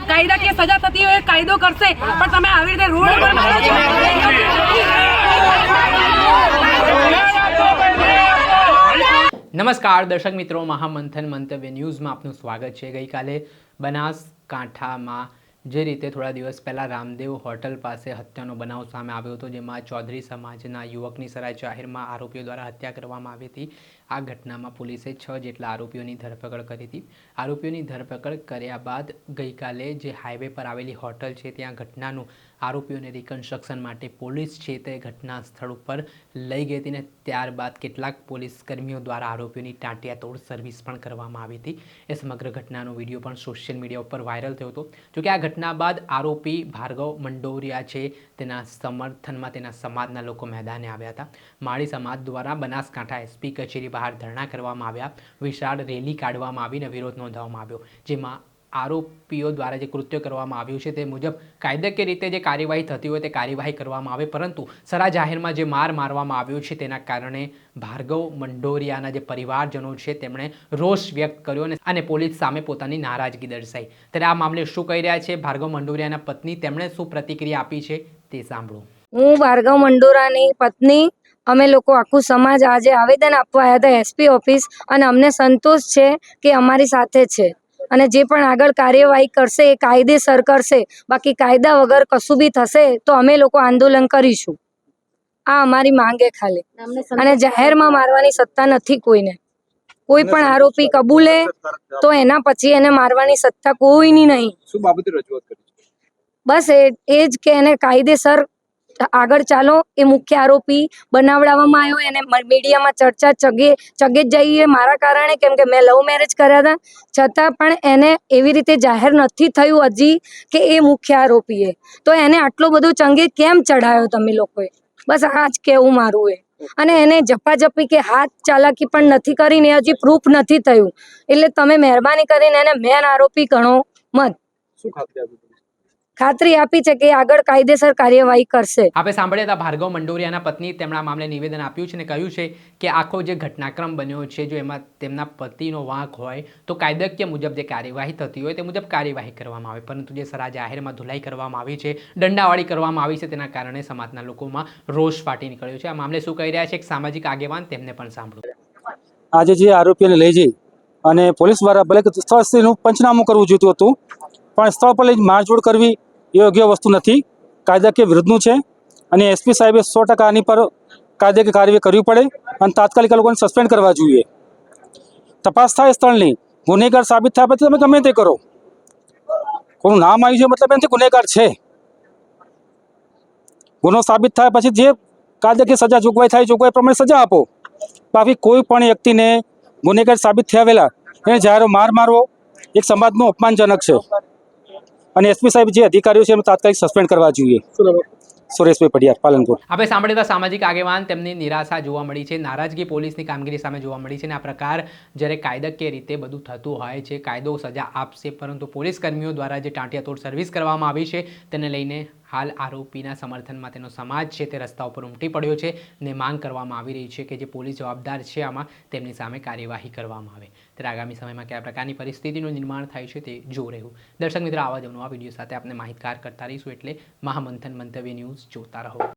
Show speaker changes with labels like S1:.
S1: કાયદાકીય સજા થતી હોય કાયદો કરશે, પણ તમે આવી રીતે રોડ પર મારો છો।
S2: નમસ્કાર દર્શક મિત્રો, મહામંથન મંતવ્ય ન્યૂઝમાં આપનું સ્વાગત છે। ગઈકાલે બનાસકાંઠામાં જે રીતે થોડા દિવસ પહેલાં રામદેવ હોટલ પાસે હત્યાનો બનાવ સામે આવ્યો હતો, જેમાં ચૌધરી સમાજના યુવકની સરાય જાહેરમાં આરોપીઓ દ્વારા હત્યા કરવામાં આવી હતી। આ ઘટનામાં પોલીસે 6 જેટલા આરોપીઓની ધરપકડ કરી હતી। આરોપીઓની ધરપકડ કર્યા બાદ ગઈકાલે જે હાઈવે પર આવેલી હોટલ છે ત્યાં ઘટનાનું આરોપીઓને રિકન્સ્ટ્રક્શન માટે પોલીસ છે તે ઘટના સ્થળ ઉપર લઈ ગઈ હતી, ને ત્યારબાદ કેટલાક પોલીસ કર્મીઓ દ્વારા આરોપીઓની ટાંટિયાતોડ સર્વિસ પણ કરવામાં આવી હતી। એ સમગ્ર ઘટનાનો વિડીયો પણ સોશિયલ મીડિયા ઉપર વાયરલ થયો હતો। જોકે આ ઘટના બાદ આરોપી ભાર્ગવ મંડોરિયા છે તેના સમર્થનમાં તેના સમાજના લોકો મેદાને આવ્યા હતા। માળી સમાજ દ્વારા બનાસકાંઠા એસપી કચેરી બહાર ધરણા કરવામાં આવ્યા, વિશાળ રેલી કાઢવામાં આવીને વિરોધ નોંધાવવામાં આવ્યો, જેમાં આરોપીઓ દ્વારા જે કૃત્ય કરવામાં આવ્યું છે તે મુજબ કાયદાકીય રીતે જે કાર્યવાહી થતી હોય તે કાર્યવાહી કરવામાં આવે, પરંતુ સરા જાહેરમાં જે મારવામાં આવ્યો છે તેના કારણે ભાર્ગવ મંડોરિયાના જે પરિવારજનો છે તેમણે રોષ વ્યક્ત કર્યો અને પોલીસ સામે પોતાની નારાજગી દર્શાવી। ત્યારે આ મામલે શું કહી રહ્યા છે ભાર્ગવ મંડોરિયાના પત્ની, તેમણે શું પ્રતિક્રિયા આપી છે તે સાંભળો।
S3: હું ભાર્ગવ મંડોરાની પત્ની, અમે લોકો આખું સમાજ આજે આવેદન આપવા આવ્યા હતા એસપી ઓફિસ, અને અમને સંતોષ છે કે અમારી સાથે છે અને જે પણ આગળ કાર્યવાહી કરશે એ કાયદેસર કરશે, બાકી કાયદા વગર કશું બી થશે તો અમે લોકો આંદોલન કરીશું। આ અમારી માંગે ખાલી, અને જાહેરમાં મારવાની સત્તા નથી કોઈને। કોઈ પણ આરોપી કબૂલે તો એના પછી એને મારવાની સત્તા કોઈની નહીં।
S4: શું બાબતે રજૂઆત કરી?
S3: બસ એ જ કે એને કાયદેસર આગળ ચાલો। એ મુખ્ય આરોપી બનાવડાવવામાં આવ્યો, એને મીડિયામાં ચર્ચા ચગે જ જઈએ મારા કારણે, કેમ કે મેં લવ મેરેજ કર્યા હતા, છતાં પણ એને એવી રીતે જાહેર નથી થયું હજી કે એ મુખ્ય આરોપી, તો એને આટલો બધો ચંગે કેમ ચડાયો તમે લોકોએ? બસ આ જ કહેવું મારું એ। અને એને ઝપાઝપી કે હાથ ચાલાકી પણ નથી કરીને, હજી પ્રૂફ નથી થયું, એટલે તમે મહેરબાની કરીને એને મેન આરોપી ગણો મત।
S4: શું
S3: ખાતરી આપી છે કે આગળ કાયદેસર કાર્યવાહી કરશે।
S2: આપણે સાંભળ્યા હતા ભાર્ગવ મંડોરિયાના પત્ની, તેમણે આ મામલે નિવેદન આપ્યું છે અને કહ્યું છે કે આખો જે ઘટનાક્રમ બન્યો છે, જો એમાં તેમના પતિનો વાંક હોય તો કાયદાકીય મુજબ જે કાર્યવાહી થતી હોય તે મુજબ કાર્યવાહી કરવામાં આવે, પરંતુ જે સરા જાહેરમાં ધુલાઈ કરવામાં આવી છે, દંડાવાળી કરવામાં આવી છે, તેના કારણે સમાજના લોકોમાં રોષ ફાટી નીકળ્યો છે। આ મામલે શું કહી રહ્યા છે એક સામાજિક આગેવાન, તેમને પણ સાંભળો।
S4: આજે જે આરોપીઓને લઈ જઈ અને પોલીસ દ્વારા ભલે સ્થળનું પંચનામું કરવું જોઈતું હતું, પણ સ્થળ પર લઈ મારઝોડ કરવી એ યોગ્ય વસ્તુ નથી, કાયદાકીય વિરુદ્ધનું છે, અને એસપી સાહેબે 100% આની પર કાયદાકીય કાર્યવાહી કરવી પડે અને તાત્કાલિક લોકોને સસ્પેન્ડ કરવા જોઈએ। તપાસ થાય સ્થળની, ગુનેગાર સાબિત થયા પછી તમે ગમે તે કરો, કોનું નામ આવ્યું છે મતલબ એનાથી ગુનેગાર છે। ગુનો સાબિત થયા પછી જે કાયદાકીય સજા જોગવાઈ થાય જોગવાઈ પ્રમાણે સજા આપો, બાકી કોઈ પણ વ્યક્તિને ગુનેગાર સાબિત થયા વહેલા એને જાહેર મારવો એક સમાજનું અપમાનજનક છે, અને એસપી સાહેબ જે અધિકારીઓ છે એમને તાત્કાલિક સસ્પેન્ડ કરવા જોઈએ। સુરેશભાઈ પડિયાર, પાલનપુર।
S2: આપણે સાંભળ્યા હતા સામાજિક આગેવાન, તેમની નિરાશા જોવા મળી છે, નારાજગી પોલીસની કામગીરી સામે જોવા મળી છે, અને આ પ્રકાર જ્યારે કાયદાકીય રીતે બધું થતું હોય છે, કાયદો સજા આપશે, પરંતુ પોલીસ કર્મીઓ દ્વારા જે ટાંટિયાતોડ સર્વિસ કરવામાં આવી છે તેને લઈને હાલ આરોપીના સમર્થનમાં તેનો સમાજ છે તે રસ્તા ઉપર ઉમટી પડ્યો છે ને માંગ કરવામાં આવી રહી છે કે જે પોલીસ જવાબદાર છે આમાં તેમની સામે કાર્યવાહી કરવામાં આવે। ત્યારે આગામી સમયમાં કયા પ્રકારની પરિસ્થિતિનું નિર્માણ થાય છે તે જોવું રહ્યું। દર્શક મિત્રો, આવા જ નવા વિડીયો સાથે આપણે માહિતગાર કરતા રહીશું, એટલે મહામંથન મંતવ્ય ન્યૂઝ જોતા રહો।